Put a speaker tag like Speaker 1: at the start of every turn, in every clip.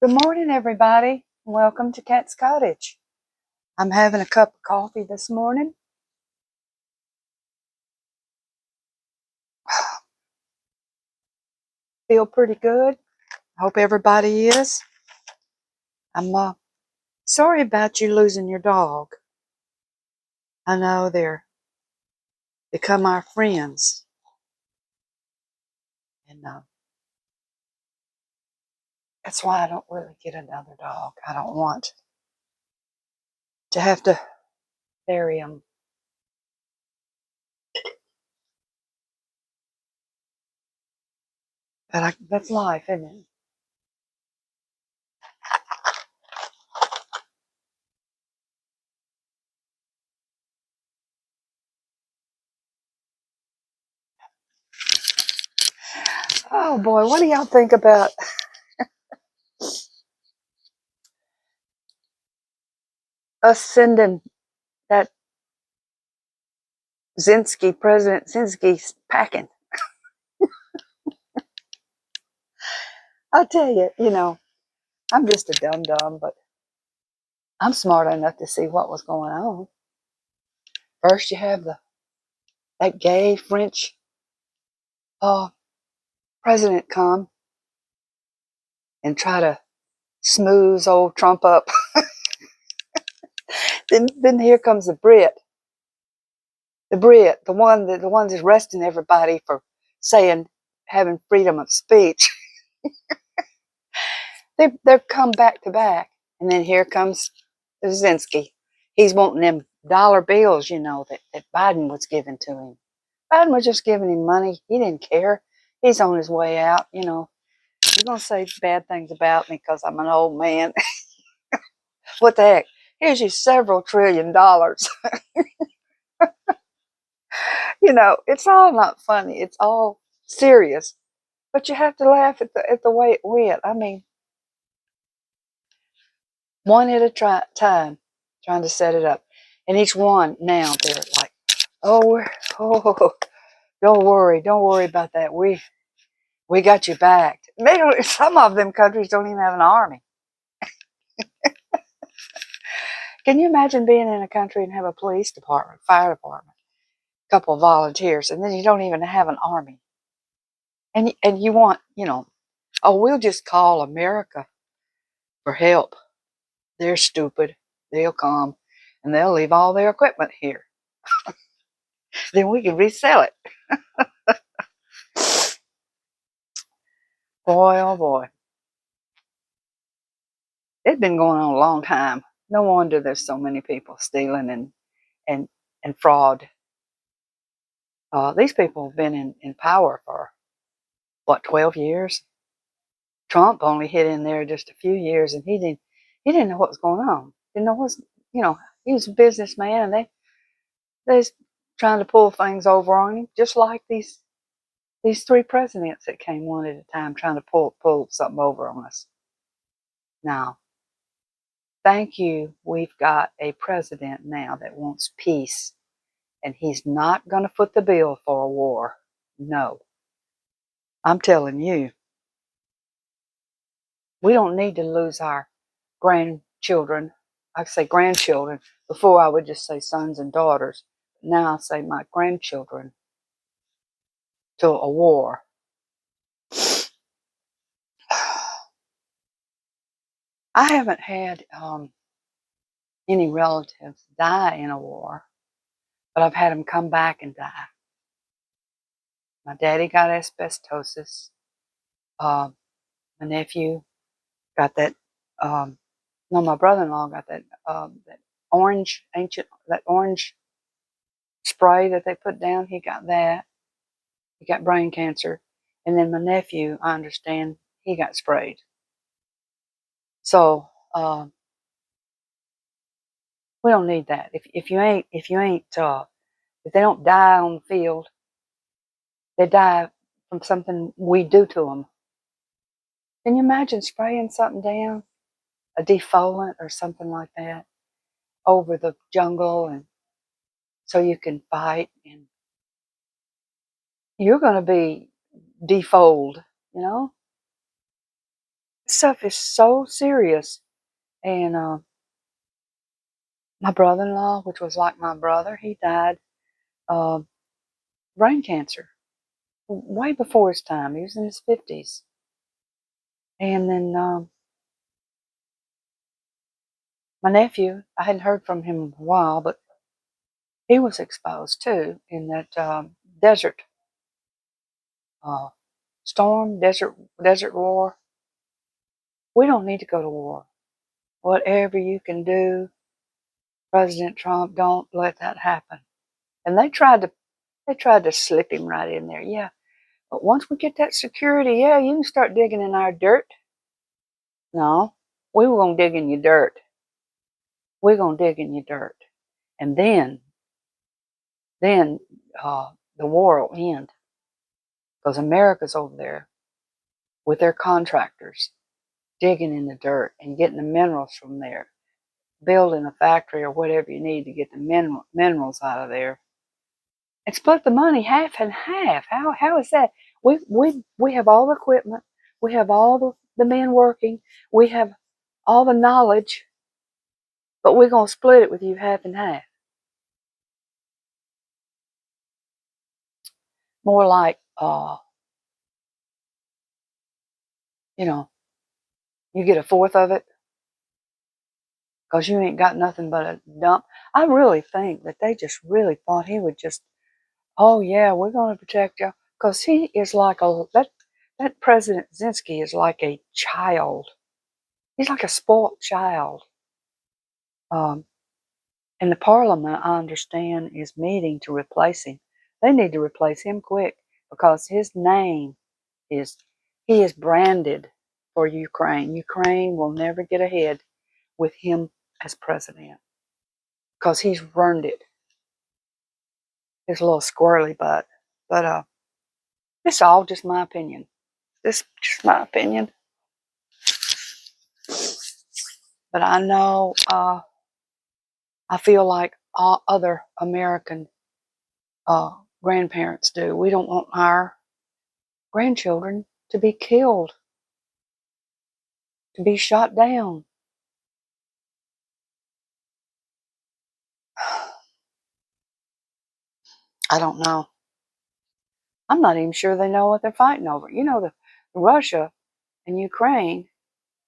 Speaker 1: Good morning, everybody. Welcome to Cat's Cottage. I'm having a cup of coffee this morning. Feel pretty good. Hope everybody is. I'm sorry about you losing your dog. I know they're become our friends, and that's why I don't really get another dog. I don't want to have to bury them. But that's life, isn't it? Oh boy, what do y'all think about us sending that President Zelensky packing? I tell you, I'm just a dum-dum, but I'm smart enough to see what was going on. First, you have that gay French president come and try to smooth old Trump up. then here comes the Brit, the one that's arresting everybody for having freedom of speech. They've come back to back, and then here comes Zelensky. He's wanting them dollar bills, that Biden was giving to him. Biden was just giving him money. He didn't care. He's on his way out. You're going to say bad things about me because I'm an old man. What the heck? Here's you several $trillion. It's all not funny. It's all serious. But you have to laugh at the way it went. I mean, one at a time, trying to set it up. And each one now, they're like, oh, oh, don't worry about that. We got you backed. They don't. Some of them countries don't even have an army. Can you imagine being in a country and have a police department, fire department, a couple of volunteers, and then you don't even have an army? And you want, oh, we'll just call America for help. They're stupid. They'll come and they'll leave all their equipment here. Then we can resell it. Boy, oh boy. It's been going on a long time. No wonder there's so many people stealing and fraud. These people have been in power for, 12 years? Trump only hit in there just a few years, and he didn't know what was going on. Didn't know he was a businessman, and they're trying to pull things over on him, just like these three presidents that came one at a time, trying to pull something over on us. Now, thank you. We've got a president now that wants peace, and he's not going to foot the bill for a war. No, I'm telling you, we don't need to lose our grandchildren. I say grandchildren. Before I would just say sons and daughters. Now I say my grandchildren to a war. I haven't had any relatives die in a war, but I've had them come back and die. My daddy got asbestosis. My nephew got that. No, my brother-in-law got that orange spray that they put down. He got that. He got brain cancer. And then my nephew, I understand, he got sprayed. So we don't need that. If they don't die on the field, they die from something we do to them. Can you imagine spraying something down, a defoliant or something like that, over the jungle, and so you can fight, and you're going to be defoled, stuff is so serious. And my brother-in-law, which was like my brother, he died of brain cancer way before his time. He was in his 50s. And then my nephew, I hadn't heard from him in a while, but he was exposed too in that desert uh, storm, desert war. We don't need to go to war. Whatever you can do, President Trump, don't let that happen. And they tried to slip him right in there. Yeah, but once we get that security, yeah, you can start digging in our dirt. No, we were gonna dig in your dirt. We're gonna dig in your dirt, and then the war will end because America's over there with their contractors digging in the dirt and getting the minerals from there, building a factory or whatever you need to get the minerals out of there, and split the money half and half. How is that? We have all the equipment, we have all the men working, we have all the knowledge, but we're gonna split it with you half and half. More like you know, you get a fourth of it because you ain't got nothing but a dump. I really think that they just really thought he would just, oh yeah, we're going to protect you, because he is like that President Zelensky is like a child. He's like a spoiled child. Um, and the Parliament, I understand, is meeting to replace him. They need to replace him quick because his name is he is branded for Ukraine. Ukraine will never get ahead with him as president because he's ruined it. His little squirrely butt. But it's all just my opinion. This just my opinion. But I know I feel like all other American grandparents do. We don't want our grandchildren to be killed, to be shot down. I don't know. I'm not even sure they know what they're fighting over. You know, the Russia and Ukraine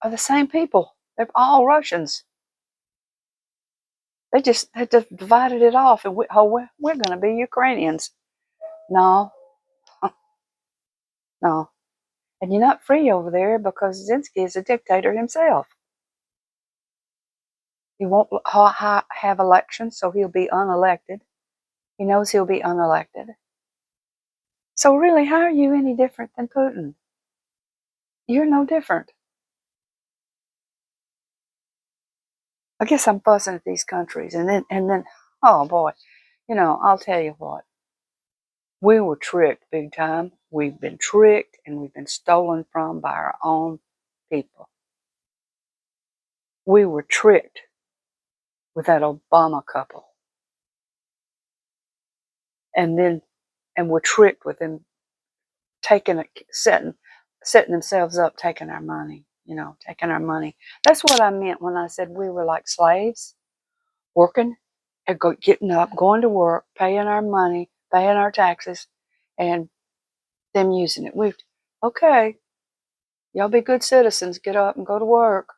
Speaker 1: are the same people. They're all Russians. They just divided it off, and we're going to be Ukrainians. No, no. And you're not free over there because Zelensky is a dictator himself. He won't have elections, so he'll be unelected. He knows he'll be unelected. So really, how are you any different than Putin? You're no different. I guess I'm fussing at these countries, and then, oh boy, I'll tell you what. We were tricked big time. We've been tricked and we've been stolen from by our own people. We were tricked with that Obama couple. And we're tricked with them setting themselves up, taking our money, taking our money. That's what I meant when I said we were like slaves, working, and getting up, going to work, paying our money, paying our taxes, and them using it. Okay, y'all be good citizens, get up and go to work,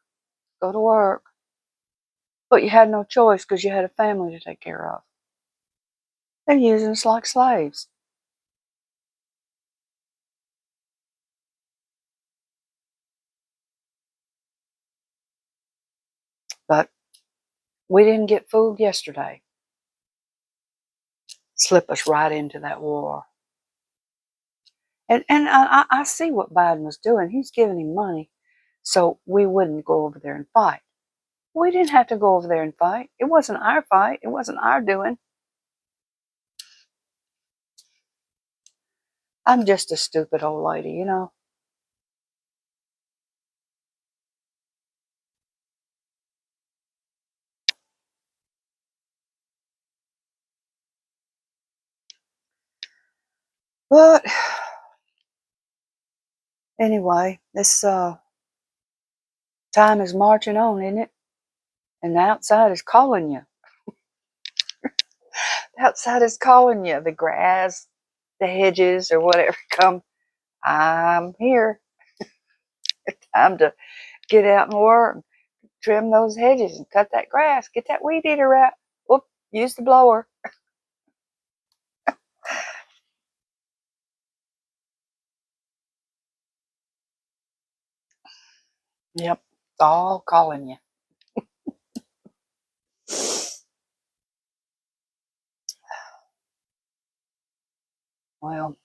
Speaker 1: go to work. But you had no choice because you had a family to take care of. They're using us like slaves. But we didn't get fooled yesterday. Slip us right into that war. And I see what Biden was doing. He's giving him money so we wouldn't go over there and fight. We didn't have to go over there and fight. It wasn't our fight. It wasn't our doing. I'm just a stupid old lady. But anyway, this Time is marching on, isn't it? And the outside is calling you. The outside is calling you. The grass, the hedges, or whatever come. I'm here. It's time to get out and work, trim those hedges and cut that grass. Get that weed eater out. Whoop, use the blower. Yep, it's all calling you. Well,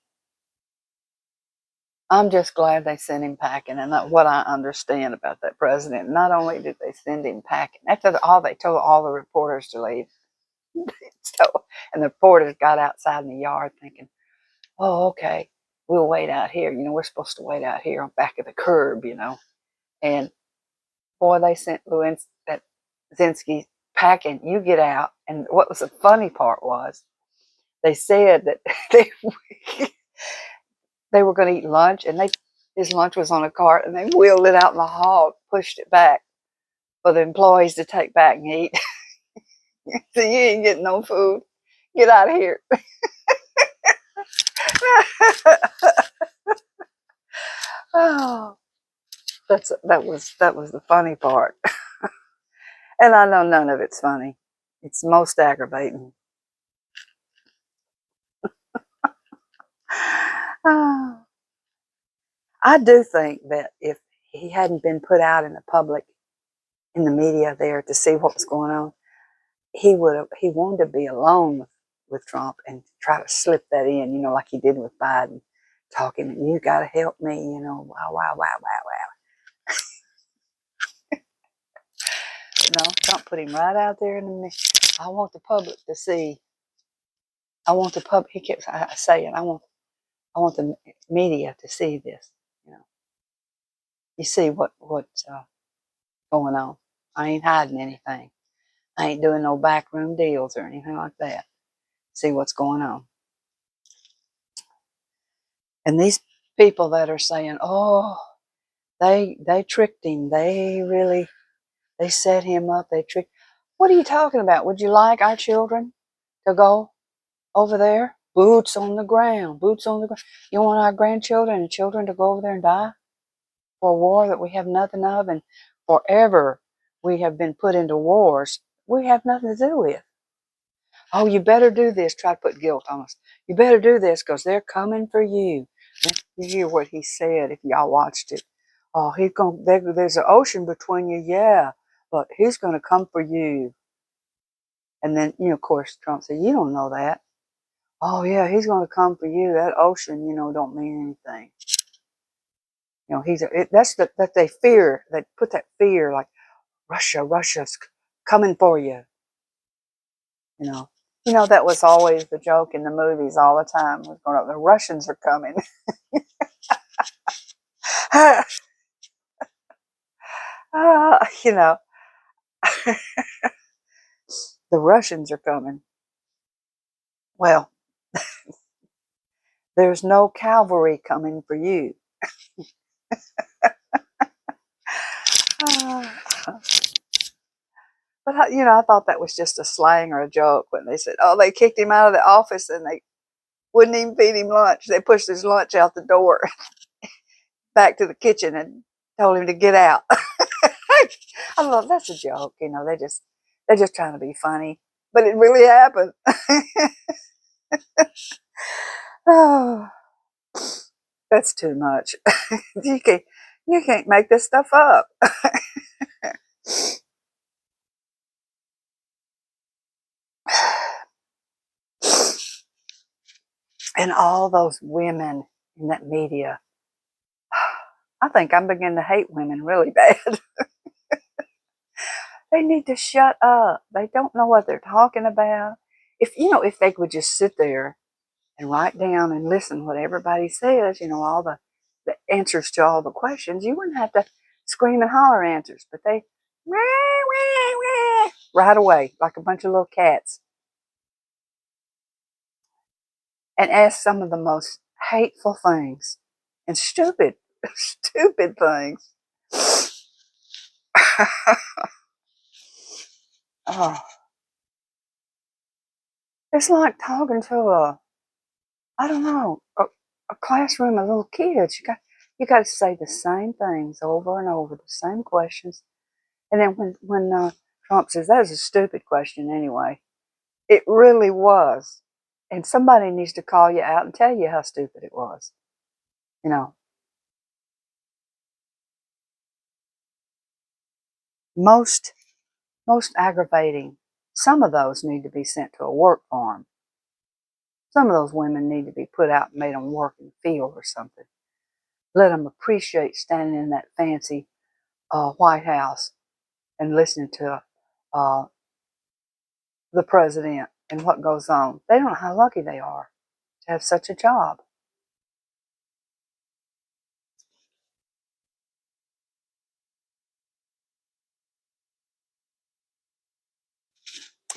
Speaker 1: I'm just glad they sent him packing, and that's what I understand about that president. Not only did they send him packing, after all, they told all the reporters to leave. So, and the reporters got outside in the yard thinking, "Oh, okay, we'll wait out here. You know, we're supposed to wait out here on back of the curb, you know." And boy, they sent that Zelensky packing. You get out, and what was the funny part was they said that they they were going to eat lunch, and his lunch was on a cart, and they wheeled it out in the hall, pushed it back for the employees to take back and eat. So you ain't getting no food. Get out of here. Oh, that was the funny part. And I know none of it's funny. It's most aggravating. Oh, I do think that if he hadn't been put out in the public, in the media there to see what was going on, he wanted to be alone with Trump and try to slip that in, you know, like he did with Biden, talking, you got to help me, you know, wow, wow, wow, wow, wow. No, Trump put him right out there in the middle. I want the public to see. I want the public. He kept saying, I want the media to see this. You know, you see what's going on. I ain't hiding anything. I ain't doing no backroom deals or anything like that. See what's going on. And these people that are saying, "Oh, they tricked him. They set him up. They tricked." What are you talking about? Would you like our children to go over there? Boots on the ground. Boots on the ground. You want our grandchildren and children to go over there and die for a war that we have nothing of, and forever we have been put into wars we have nothing to do with. Oh, you better do this. Try to put guilt on us. You better do this because they're coming for you. You hear what he said if y'all watched it. Oh, there's an ocean between you, yeah, but he's going to come for you. And then, you know, of course, Trump said, you don't know that. Oh, yeah, he's going to come for you. That ocean, you know, don't mean anything. You know, that they fear. They put that fear like Russia's coming for you. You know that was always the joke in the movies all the time. Was going up, the Russians are coming. You know, the Russians are coming. Well, there's no cavalry coming for you. But you know, I thought that was just a slang or a joke when they said, "Oh, they kicked him out of the office and they wouldn't even feed him lunch. They pushed his lunch out the door, back to the kitchen, and told him to get out." I love that's a joke. You know, they're just trying to be funny, but it really happened. Oh, that's too much. you can't you can't make this stuff up. And all those women in that media, I think I'm beginning to hate women really bad. They need to shut up. They don't know what they're talking about. If they would just sit there and write down and listen what everybody says, you know, all the answers to all the questions, you wouldn't have to scream and holler answers. But they right away like a bunch of little cats and ask some of the most hateful things and stupid, stupid things. Oh, it's like talking to I don't know, a classroom of little kids. You got to say the same things over and over, the same questions. And then when Trump says that is a stupid question anyway, it really was. And somebody needs to call you out and tell you how stupid it was. You know, most most aggravating. Some of those need to be sent to a work farm. Some of those women need to be put out and made them work in the field or something. Let them appreciate standing in that fancy White House and listening to uh, the president and what goes on. They don't know how lucky they are to have such a job.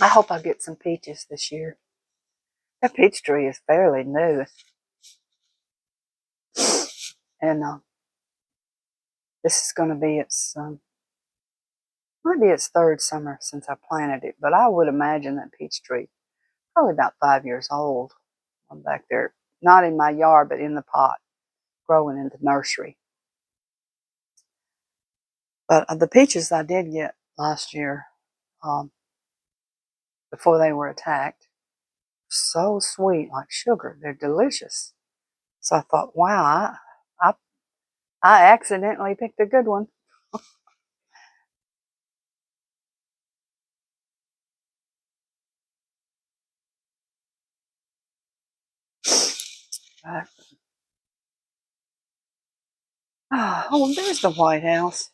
Speaker 1: I hope I get some peaches this year. That peach tree is fairly new, and this is going to be its might be its third summer since I planted it. But I would imagine that peach tree probably about 5 years old. I'm back there, not in my yard, but in the pot, growing in the nursery. But the peaches I did get last year, um, before they were attacked, so sweet, like sugar. They're delicious. So I thought, wow, I, I accidentally picked a good one. Oh, there's the White House.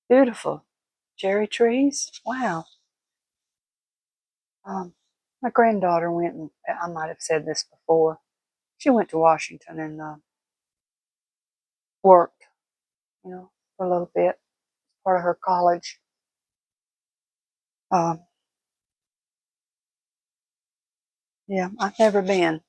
Speaker 1: Beautiful. Cherry trees. Wow. My granddaughter went, and I might have said this before. She went to Washington and worked, for a little bit, part of her college. Um, yeah, I've never been.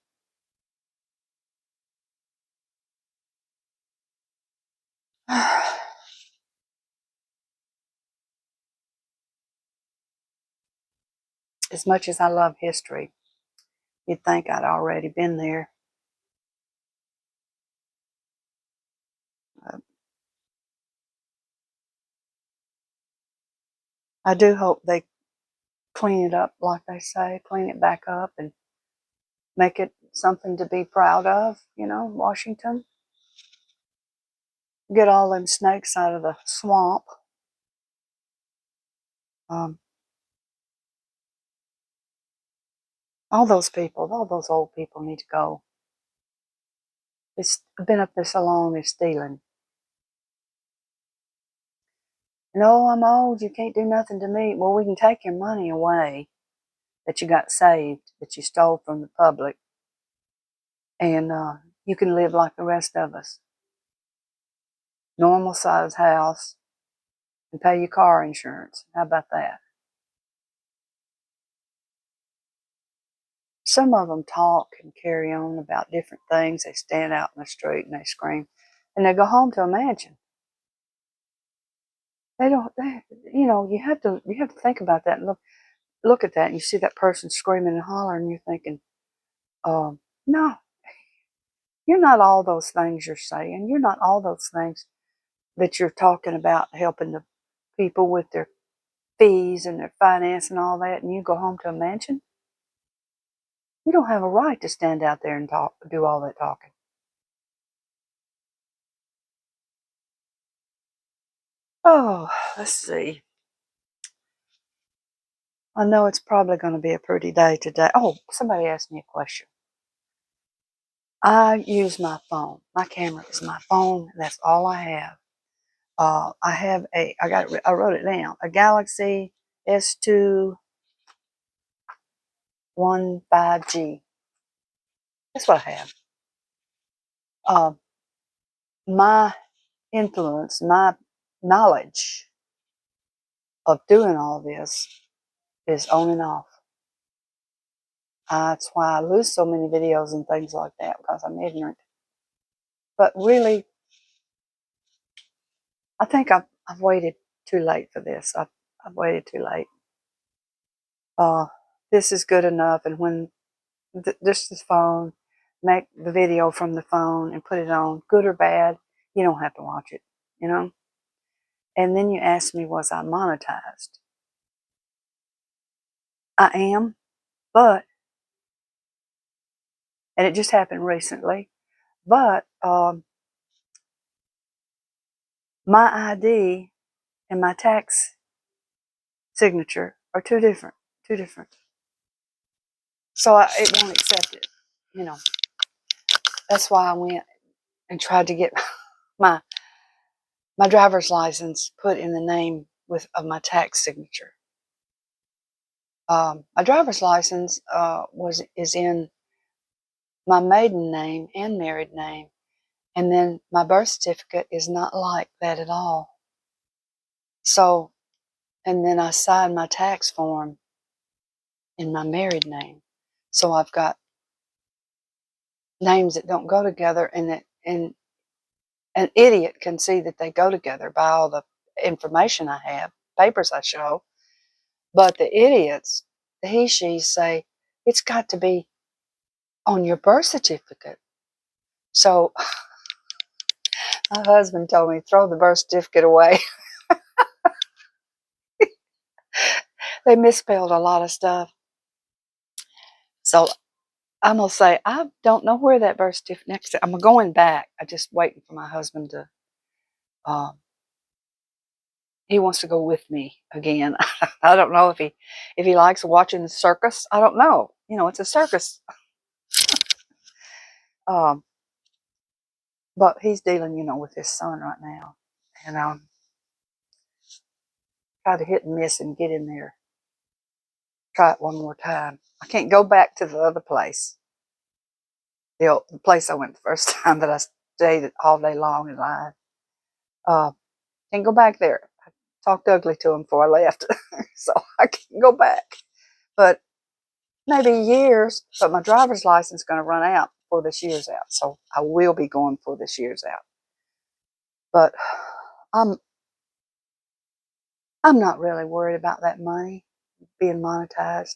Speaker 1: As much as I love history, you'd think I'd already been there. Uh, I do hope they clean it up, like they say, clean it back up and make it something to be proud of, Washington. Get all them snakes out of the swamp. Um, all those old people need to go. It's been up there so long, they're stealing. No, I'm old, you can't do nothing to me. Well, we can take your money away that you got saved, that you stole from the public, and you can live like the rest of us. Normal size house, and pay your car insurance. How about that? Some of them talk and carry on about different things. They stand out in the street and they scream, and they go home to a mansion. They don't. You have to think about that and look at that. And you see that person screaming and hollering, and you're thinking, no, you're not all those things you're saying. You're not all those things that you're talking about helping the people with their fees and their finance and all that. And you go home to a mansion. You don't have a right to stand out there and do all that talking. Oh, let's see. I know it's probably going to be a pretty day today. Oh, somebody asked me a question. I use my phone. My camera is my phone. That's all I have. I have I wrote it down. A Galaxy S2 15G. That's what I have. Uh, my influence, my knowledge of doing all this is on and off. That's why I lose so many videos and things like that, because I'm ignorant. But really, I think I've waited too late for this. I've waited too late. This is good enough. And when this is phone, make the video from the phone and put it on, good or bad, you don't have to watch it, you know? And then you ask me, was I monetized? I am, but, and it just happened recently, but my ID and my tax signature are two different. So it won't accept it, you know. That's why I went and tried to get my driver's license put in the name of my tax signature. My driver's license is in my maiden name and married name, and then my birth certificate is not like that at all. So, and then I signed my tax form in my married name. So I've got names that don't go together, and an idiot can see that they go together by all the information I have, papers I show. But the idiots, the he-she's say, it's got to be on your birth certificate. So my husband told me, throw the birth certificate away. They misspelled a lot of stuff. So I'm going to say, I don't know where that birth certificate next to. I'm going back. I'm just waiting for my husband to, he wants to go with me again. I don't know if he likes watching the circus. I don't know. You know, it's a circus. But he's dealing, you know, with his son right now. And try to hit and miss and get in there. Try it one more time. I can't go back to the other place. The place I went the first time that I stayed all day long and lied. Can't go back there. I talked ugly to him before I left. So I can't go back. But maybe years, but my driver's license is going to run out before this year's out. So I will be going before this year's out. But I'm not really worried about that money being monetized.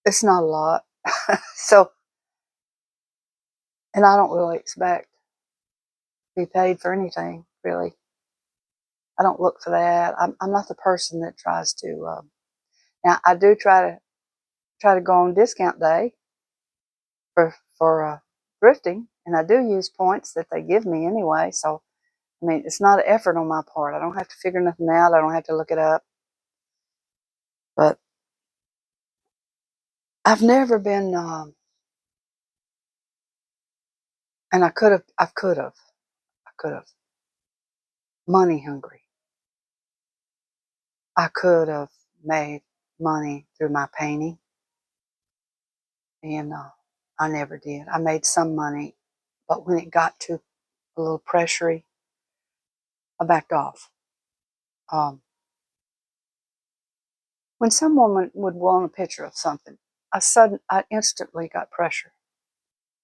Speaker 1: It's not a lot. So, and I don't really expect to be paid for anything, really. I don't look for that. I'm not the person that tries to. Now, I do try to go on discount day for thrifting, and I do use points that they give me anyway. So, I mean, it's not an effort on my part. I don't have to figure nothing out. I don't have to look it up. But I've never been, and I could have, money hungry. I could have made money through my painting, and I never did. I made some money, but when it got to a little pressury, I backed off. When someone would want a picture of something, I instantly got pressure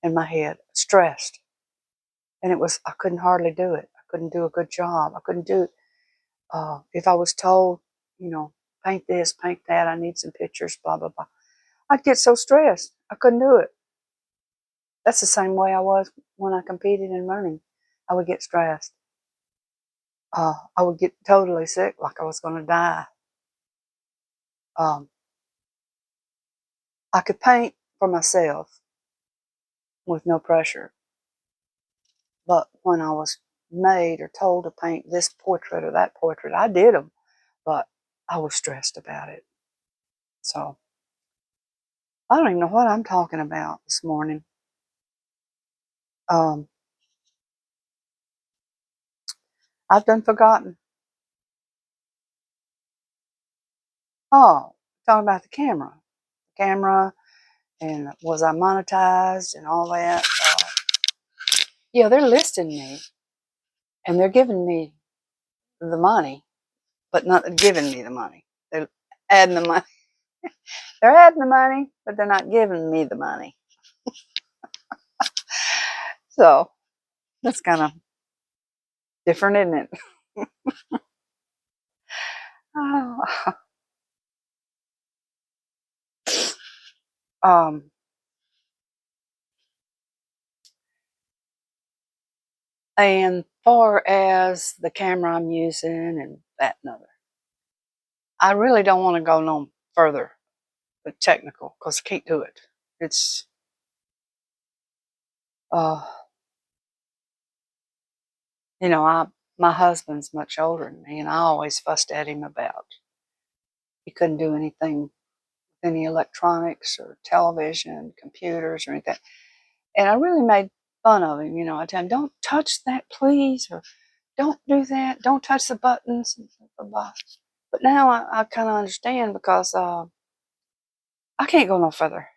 Speaker 1: in my head, stressed, and I couldn't hardly do it. I couldn't do a good job. I couldn't do it. If I was told, you know, paint this, paint that, I need some pictures, blah, blah, blah, I'd get so stressed. I couldn't do it. That's the same way I was when I competed in running. I would get stressed. I would get totally sick, like I was going to die. I could paint for myself with no pressure. But when I was made or told to paint this portrait or that portrait, I did them, but I was stressed about it. So I don't even know what I'm talking about this morning. I've done forgotten. Oh, talking about the camera, and was I monetized and all that. Yeah, they're listing me, and they're giving me the money, but not giving me the money. They're adding the money. They're adding the money, but they're not giving me the money. So That's kind of different, isn't it? Oh. Um, and far as the camera I'm using and that and other, I really don't want to go no further with technical because I can't do it. It's, uh, my husband's much older than me, and I always fussed at him about he couldn't do anything with any electronics or television, computers, or anything. And I really made fun of him. I tell him, don't touch that, please, or don't do that, don't touch the buttons. Blah, blah. But now I kind of understand because I can't go no further.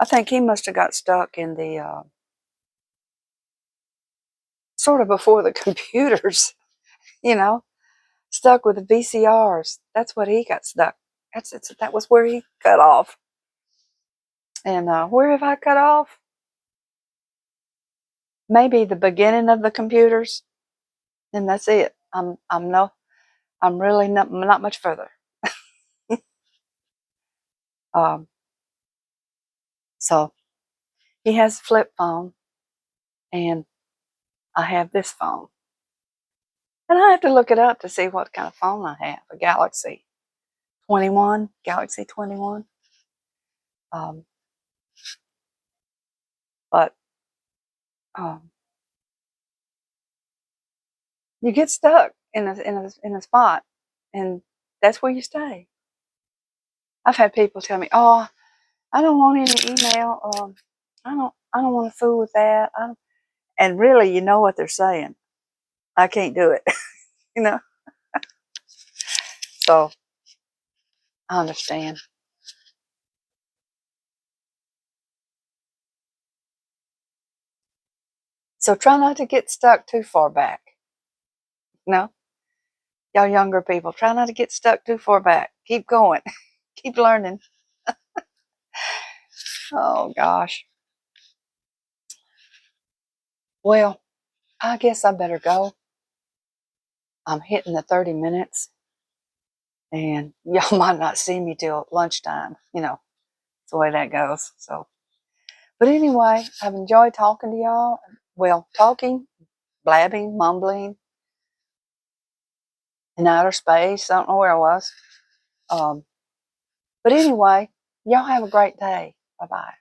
Speaker 1: I think he must have got stuck in the sort of before the computers, you know, stuck with the VCRs. That's what he got stuck. That was where he cut off. And where have I cut off? Maybe the beginning of the computers, and that's it. I'm really not much further. Um, so he has a flip phone, and I have this phone. And I have to look it up to see what kind of phone I have. A Galaxy 21, Galaxy 21. Um, but um, you get stuck in a spot, and that's where you stay. I've had people tell me, "Oh, I don't want any email. I don't want to fool with that." And really, you know what they're saying. I can't do it. you know. So I understand. So try not to get stuck too far back. No, y'all younger people, try not to get stuck too far back. Keep going. Keep learning. Oh gosh. Well, I guess I better go. I'm hitting the 30 minutes, and y'all might not see me till lunchtime. It's the way that goes. So, but anyway, I've enjoyed talking to y'all. Well, talking, blabbing, mumbling in outer space. I don't know where I was. Um, but anyway, y'all have a great day. Bye bye.